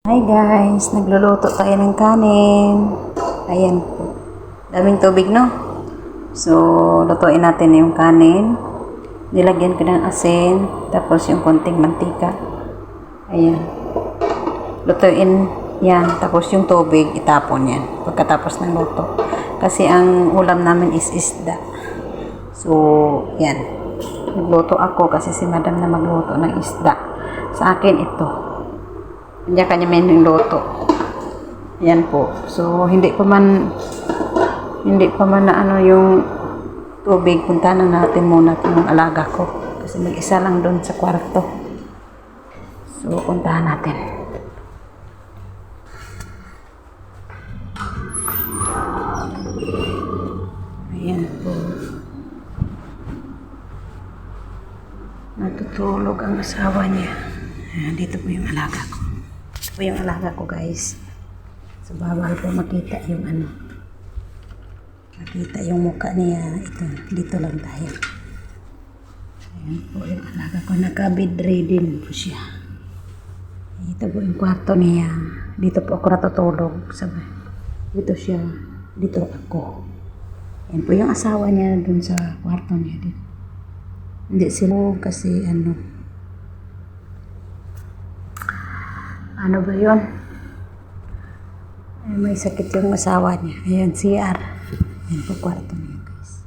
Hi guys, nagluluto tayo ng kanin. Ayan po. Daming tubig, no? So, lutuin natin yung kanin. Nilagyan ko ng asin, tapos yung konting mantika. Ayan. Lutuin yan, tapos yung tubig, itapon yan. Pagkatapos ng luto. Kasi ang ulam namin is isda. So, yan. Nagluto ako kasi si madam na magluto ng isda. Sa akin ito. Kanya-kanya may luto. Yan po. So, hindi pa man na ano yung tubig. Punta na natin muna yung alaga ko. Kasi mag-isa lang doon sa kwarto. So, puntahan natin. Ayan po. Natutulog ang asawa niya. Ayan, dito po yung alaga ko. Ito po yung alaga ko, guys. So, bawal po makita yung ano. Makita yung mukha niya. Ito, dito lang tayo. Ayan po yung alaga ko. Naka-bedridden po siya. Ito po yung kwarto niya. Dito po ako natutulog. Sabi, dito siya. Dito ako. Ayan po yung asawa niya dun sa kwarto niya din. Hindi sila kasi ano ba yun? Ay, may sakit yung asawa niya. Ayan, CR. Ayan po kwarto niya, guys.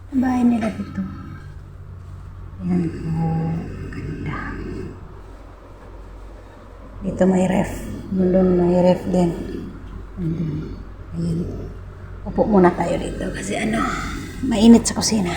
Ang bahay nila dito. Ayan po. Ganda. Dito may ref. Doon may ref din. Ayan. Upo muna tayo dito kasi mainit sa kusina.